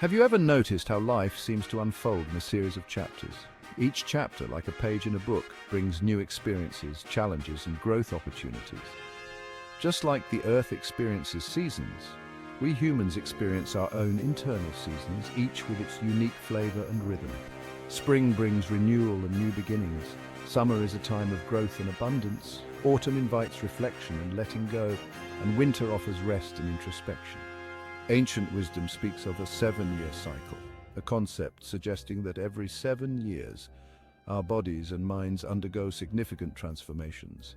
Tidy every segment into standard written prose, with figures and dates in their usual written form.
Have you ever noticed how life seems to unfold in a series of chapters? Each chapter, like a page in a book, brings new experiences, challenges, and growth opportunities. Just like the Earth experiences seasons, we humans experience our own internal seasons, each with its unique flavor and rhythm. Spring brings renewal and new beginnings. Summer is a time of growth and abundance. Autumn invites reflection and letting go, and winter offers rest and introspection. Ancient wisdom speaks of a 7-year cycle, a concept suggesting that every 7 years, our bodies and minds undergo significant transformations.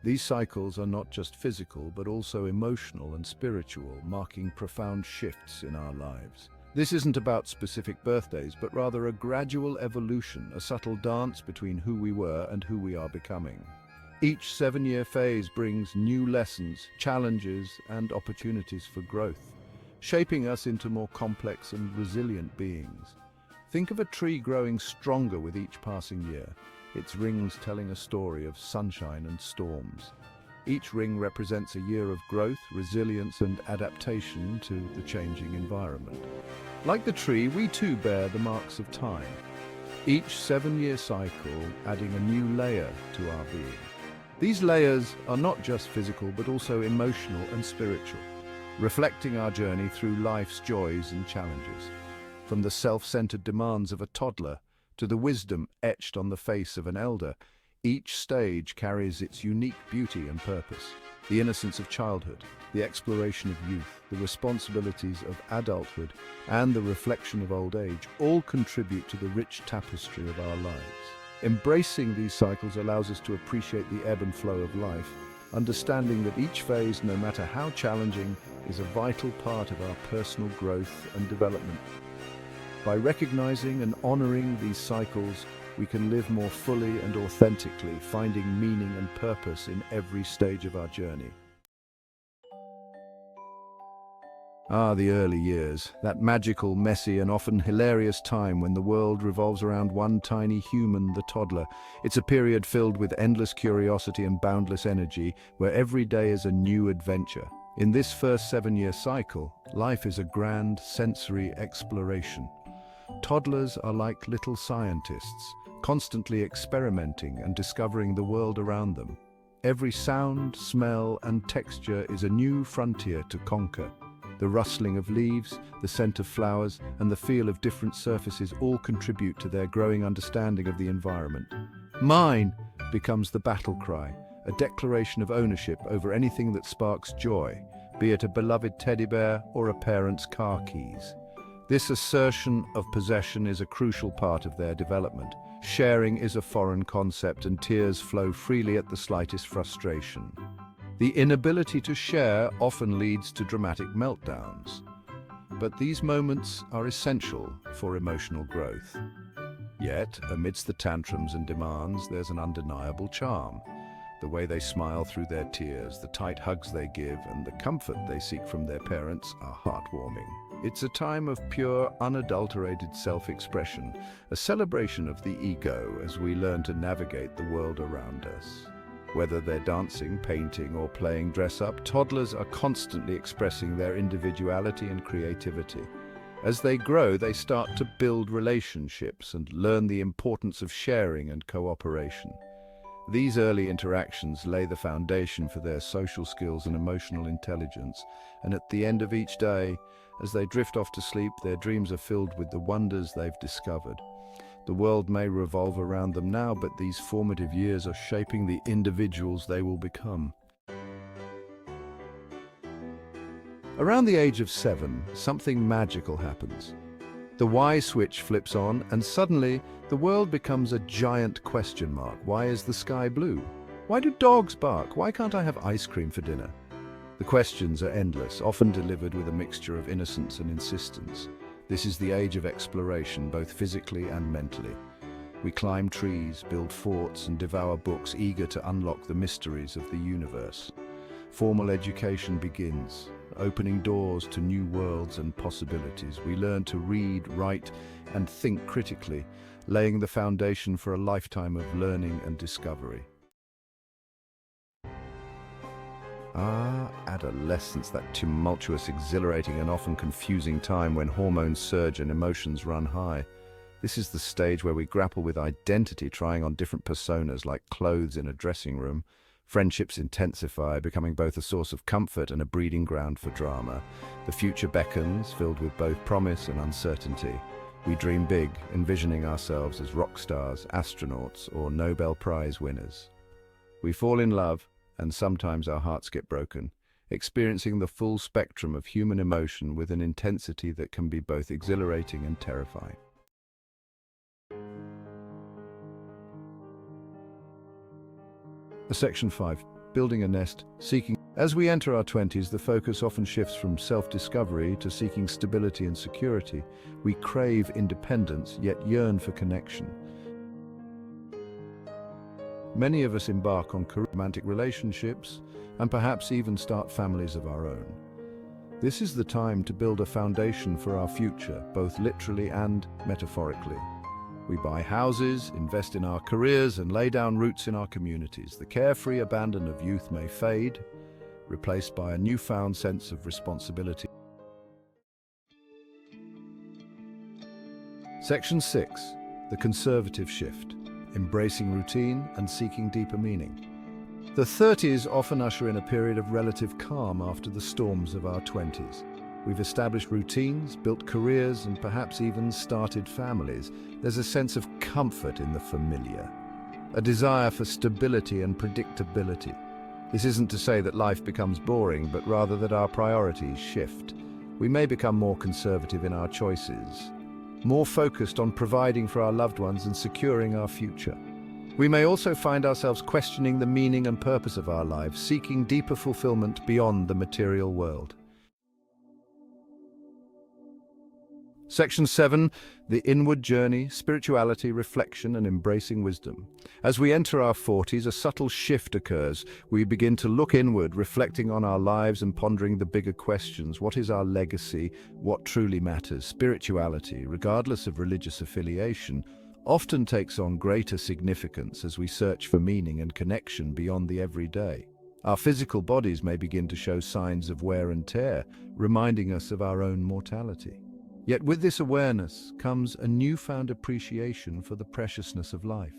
These cycles are not just physical, but also emotional and spiritual, marking profound shifts in our lives. This isn't about specific birthdays, but rather a gradual evolution, a subtle dance between who we were and who we are becoming. Each 7-year phase brings new lessons, challenges, and opportunities for growth, shaping us into more complex and resilient beings. Think of a tree growing stronger with each passing year, its rings telling a story of sunshine and storms. Each ring represents a year of growth, resilience, and adaptation to the changing environment. Like the tree, we too bear the marks of time, each 7-year cycle adding a new layer to our being. These layers are not just physical, but also emotional and spiritual, reflecting our journey through life's joys and challenges. From the self-centered demands of a toddler to the wisdom etched on the face of an elder, each stage carries its unique beauty and purpose. The innocence of childhood, the exploration of youth, the responsibilities of adulthood, and the reflection of old age all contribute to the rich tapestry of our lives. Embracing these cycles allows us to appreciate the ebb and flow of life, understanding that each phase, no matter how challenging, is a vital part of our personal growth and development. By recognizing and honoring these cycles, we can live more fully and authentically, finding meaning and purpose in every stage of our journey. The early years, that magical, messy, and often hilarious time when the world revolves around one tiny human, the toddler. It's a period filled with endless curiosity and boundless energy, where every day is a new adventure. In this first 7-year cycle, life is a grand sensory exploration. Toddlers are like little scientists, constantly experimenting and discovering the world around them. Every sound, smell, and texture is a new frontier to conquer. The rustling of leaves, the scent of flowers, and the feel of different surfaces all contribute to their growing understanding of the environment. Mine becomes the battle cry, a declaration of ownership over anything that sparks joy, be it a beloved teddy bear or a parent's car keys. This assertion of possession is a crucial part of their development. Sharing is a foreign concept, and tears flow freely at the slightest frustration. The inability to share often leads to dramatic meltdowns, but these moments are essential for emotional growth. Yet, amidst the tantrums and demands, there's an undeniable charm. The way they smile through their tears, the tight hugs they give, and the comfort they seek from their parents are heartwarming. It's a time of pure, unadulterated self-expression, a celebration of the ego as we learn to navigate the world around us. Whether they're dancing, painting, or playing dress-up, toddlers are constantly expressing their individuality and creativity. As they grow, they start to build relationships and learn the importance of sharing and cooperation. These early interactions lay the foundation for their social skills and emotional intelligence, and at the end of each day, as they drift off to sleep, their dreams are filled with the wonders they've discovered. The world may revolve around them now, but these formative years are shaping the individuals they will become. Around the age of 7, something magical happens. The why switch flips on, and suddenly, the world becomes a giant question mark. Why is the sky blue? Why do dogs bark? Why can't I have ice cream for dinner? The questions are endless, often delivered with a mixture of innocence and insistence. This is the age of exploration, both physically and mentally. We climb trees, build forts, and devour books, eager to unlock the mysteries of the universe. Formal education begins, opening doors to new worlds and possibilities. We learn to read, write, and think critically, laying the foundation for a lifetime of learning and discovery. Ah, adolescence, that tumultuous, exhilarating and often confusing time when hormones surge and emotions run high. This is the stage where we grapple with identity, trying on different personas like clothes in a dressing room. Friendships intensify, becoming both a source of comfort and a breeding ground for drama. The future beckons, filled with both promise and uncertainty. We dream big, envisioning ourselves as rock stars, astronauts, or Nobel Prize winners. We fall in love, and sometimes our hearts get broken, experiencing the full spectrum of human emotion with an intensity that can be both exhilarating and terrifying. Section 5. Building a nest, seeking. As we enter our 20s, the focus often shifts from self-discovery to seeking stability and security. We crave independence, yet yearn for connection. Many of us embark on romantic relationships and perhaps even start families of our own. This is the time to build a foundation for our future, both literally and metaphorically. We buy houses, invest in our careers, and lay down roots in our communities. The carefree abandon of youth may fade, replaced by a newfound sense of responsibility. Section 6. The conservative shift. Embracing routine and seeking deeper meaning. The 30s often usher in a period of relative calm after the storms of our 20s. We've established routines, built careers, and perhaps even started families. There's a sense of comfort in the familiar, a desire for stability and predictability. This isn't to say that life becomes boring, but rather that our priorities shift. We may become more conservative in our choices, more focused on providing for our loved ones and securing our future. We may also find ourselves questioning the meaning and purpose of our lives, seeking deeper fulfillment beyond the material world. Section 7. The inward journey, spirituality, reflection, and embracing wisdom. As we enter our 40s, a subtle shift occurs. We begin to look inward, reflecting on our lives and pondering the bigger questions. What is our legacy? What truly matters? Spirituality, regardless of religious affiliation, often takes on greater significance as we search for meaning and connection beyond the everyday. Our physical bodies may begin to show signs of wear and tear, reminding us of our own mortality. Yet with this awareness comes a newfound appreciation for the preciousness of life.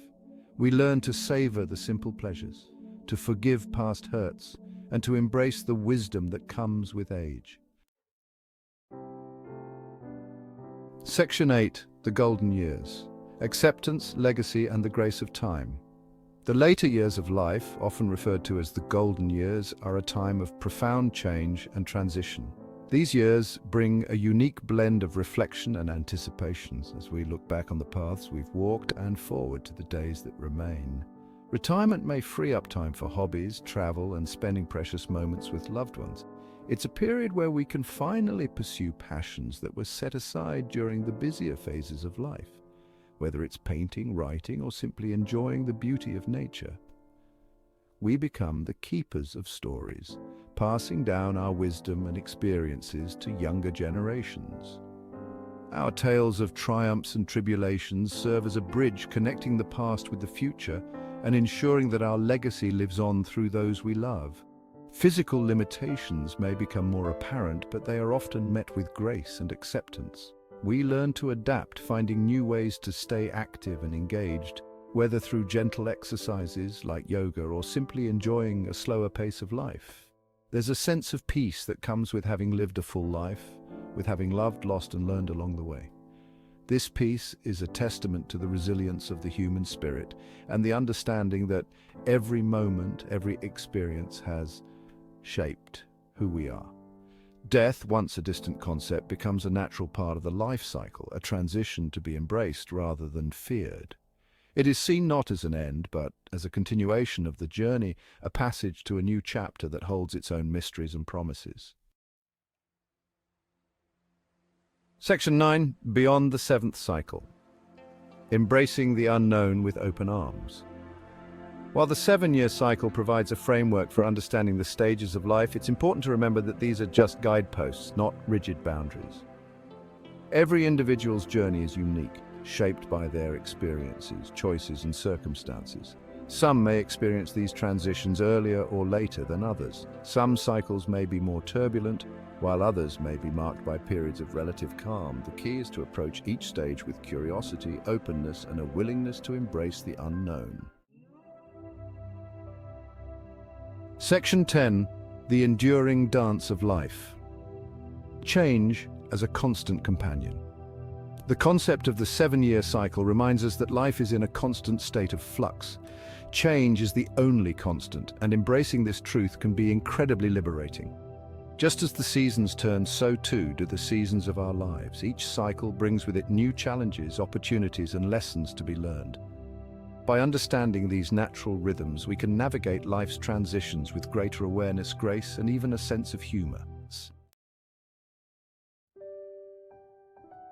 We learn to savor the simple pleasures, to forgive past hurts, and to embrace the wisdom that comes with age. Section 8. The Golden Years. Acceptance, legacy, and the grace of time. The later years of life, often referred to as the golden years, are a time of profound change and transition. These years bring a unique blend of reflection and anticipations as we look back on the paths we've walked and forward to the days that remain. Retirement may free up time for hobbies, travel, and spending precious moments with loved ones. It's a period where we can finally pursue passions that were set aside during the busier phases of life, whether it's painting, writing, or simply enjoying the beauty of nature. We become the keepers of stories, passing down our wisdom and experiences to younger generations. Our tales of triumphs and tribulations serve as a bridge connecting the past with the future and ensuring that our legacy lives on through those we love. Physical limitations may become more apparent, but they are often met with grace and acceptance. We learn to adapt, finding new ways to stay active and engaged, whether through gentle exercises like yoga or simply enjoying a slower pace of life. There's a sense of peace that comes with having lived a full life, with having loved, lost, and learned along the way. This peace is a testament to the resilience of the human spirit and the understanding that every moment, every experience has shaped who we are. Death, once a distant concept, becomes a natural part of the life cycle, a transition to be embraced rather than feared. It is seen not as an end, but as a continuation of the journey, a passage to a new chapter that holds its own mysteries and promises. Section 9. Beyond the seventh cycle. Embracing the unknown with open arms. While the 7-year cycle provides a framework for understanding the stages of life, it's important to remember that these are just guideposts, not rigid boundaries. Every individual's journey is unique, shaped by their experiences, choices, and circumstances. Some may experience these transitions earlier or later than others. Some cycles may be more turbulent, while others may be marked by periods of relative calm. The key is to approach each stage with curiosity, openness, and a willingness to embrace the unknown. Section 10. The enduring dance of life. Change as a constant companion. The concept of the 7-year cycle reminds us that life is in a constant state of flux. Change is the only constant, and embracing this truth can be incredibly liberating. Just as the seasons turn, so too do the seasons of our lives. Each cycle brings with it new challenges, opportunities, and lessons to be learned. By understanding these natural rhythms, we can navigate life's transitions with greater awareness, grace, and even a sense of humor.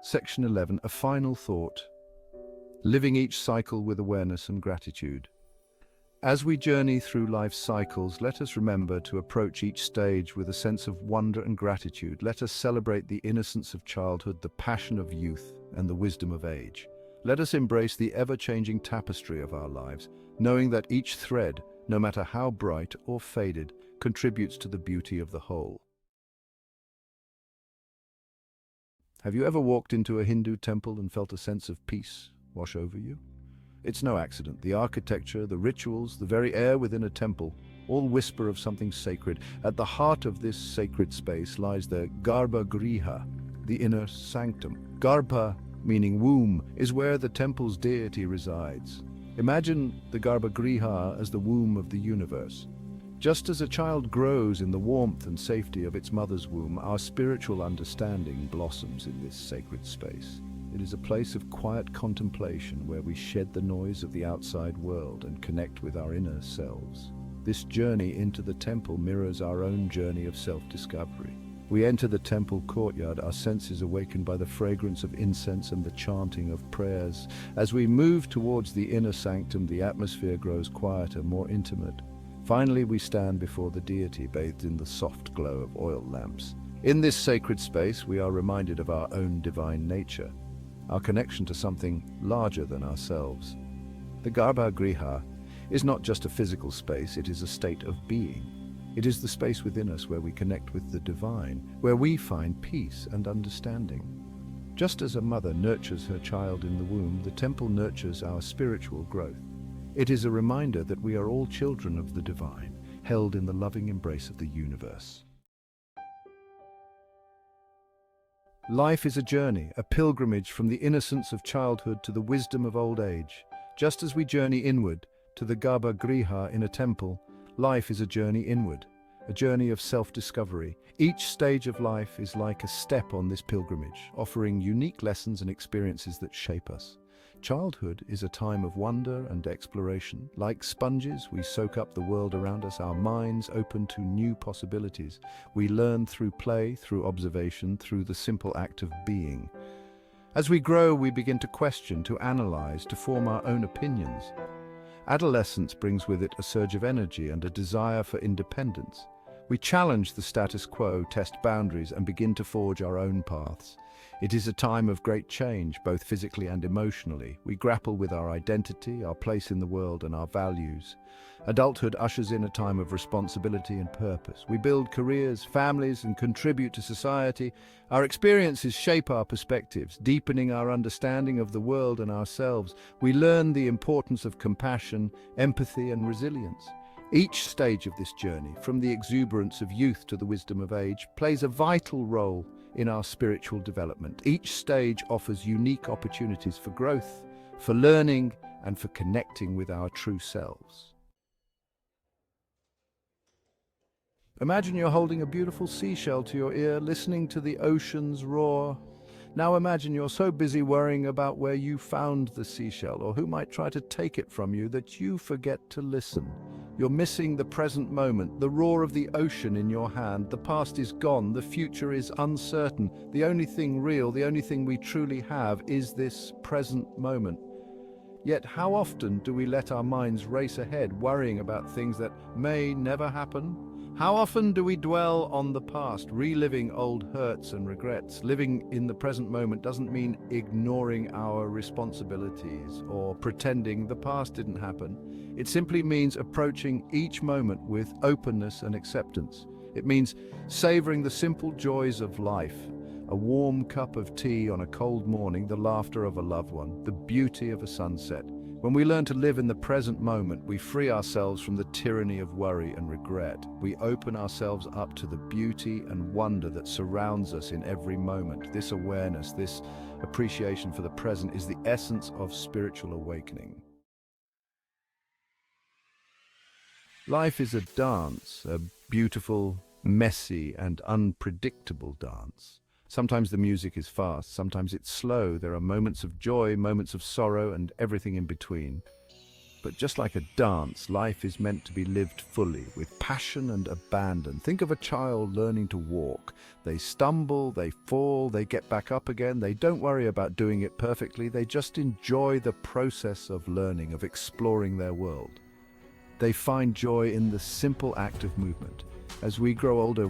Section 11. A final thought. Living each cycle with awareness and gratitude. As we journey through life's cycles, let us remember to approach each stage with a sense of wonder and gratitude. Let us celebrate the innocence of childhood, the passion of youth, and the wisdom of age. Let us embrace the ever-changing tapestry of our lives, knowing that each thread, no matter how bright or faded, contributes to the beauty of the whole. Have you ever walked into a Hindu temple and felt a sense of peace wash over you? It's no accident. The architecture, the rituals, the very air within a temple, all whisper of something sacred. At the heart of this sacred space lies the Garbha Griha, the inner sanctum. Garbha, meaning womb, is where the temple's deity resides. Imagine the Garbha Griha as the womb of the universe. Just as a child grows in the warmth and safety of its mother's womb, our spiritual understanding blossoms in this sacred space. It is a place of quiet contemplation where we shed the noise of the outside world and connect with our inner selves. This journey into the temple mirrors our own journey of self-discovery. We enter the temple courtyard, our senses awakened by the fragrance of incense and the chanting of prayers. As we move towards the inner sanctum, the atmosphere grows quieter, more intimate. Finally, we stand before the deity, bathed in the soft glow of oil lamps. In this sacred space, we are reminded of our own divine nature, our connection to something larger than ourselves. The Garbha Griha is not just a physical space, it is a state of being. It is the space within us where we connect with the divine, where we find peace and understanding. Just as a mother nurtures her child in the womb, the temple nurtures our spiritual growth. It is a reminder that we are all children of the divine, held in the loving embrace of the universe. Life is a journey, a pilgrimage from the innocence of childhood to the wisdom of old age. Just as we journey inward to the Garbha Griha in a temple, life is a journey inward, a journey of self-discovery. Each stage of life is like a step on this pilgrimage, offering unique lessons and experiences that shape us. Childhood is a time of wonder and exploration. Like sponges, we soak up the world around us, our minds open to new possibilities. We learn through play, through observation, through the simple act of being. As we grow, we begin to question, to analyze, to form our own opinions. Adolescence brings with it a surge of energy and a desire for independence. We challenge the status quo, test boundaries, and begin to forge our own paths. It is a time of great change, both physically and emotionally. We grapple with our identity, our place in the world, and our values. Adulthood ushers in a time of responsibility and purpose. We build careers, families, and contribute to society. Our experiences shape our perspectives, deepening our understanding of the world and ourselves. We learn the importance of compassion, empathy, and resilience. Each stage of this journey, from the exuberance of youth to the wisdom of age, plays a vital role in our spiritual development. Each stage offers unique opportunities for growth, for learning, and for connecting with our true selves. Imagine you're holding a beautiful seashell to your ear, listening to the ocean's roar. Now imagine you're so busy worrying about where you found the seashell or who might try to take it from you that you forget to listen. You're missing the present moment, the roar of the ocean in your hand. The past is gone, the future is uncertain. The only thing real, the only thing we truly have is this present moment. Yet how often do we let our minds race ahead, worrying about things that may never happen? How often do we dwell on the past, reliving old hurts and regrets? Living in the present moment doesn't mean ignoring our responsibilities or pretending the past didn't happen. It simply means approaching each moment with openness and acceptance. It means savoring the simple joys of life, a warm cup of tea on a cold morning, the laughter of a loved one, the beauty of a sunset. When we learn to live in the present moment, we free ourselves from the tyranny of worry and regret. We open ourselves up to the beauty and wonder that surrounds us in every moment. This awareness, this appreciation for the present is the essence of spiritual awakening. Life is a dance, a beautiful, messy, and unpredictable dance. Sometimes the music is fast, sometimes it's slow. There are moments of joy, moments of sorrow, and everything in between. But just like a dance, life is meant to be lived fully, with passion and abandon. Think of a child learning to walk. They stumble, they fall, they get back up again. They don't worry about doing it perfectly. They just enjoy the process of learning, of exploring their world. They find joy in the simple act of movement. As we grow older,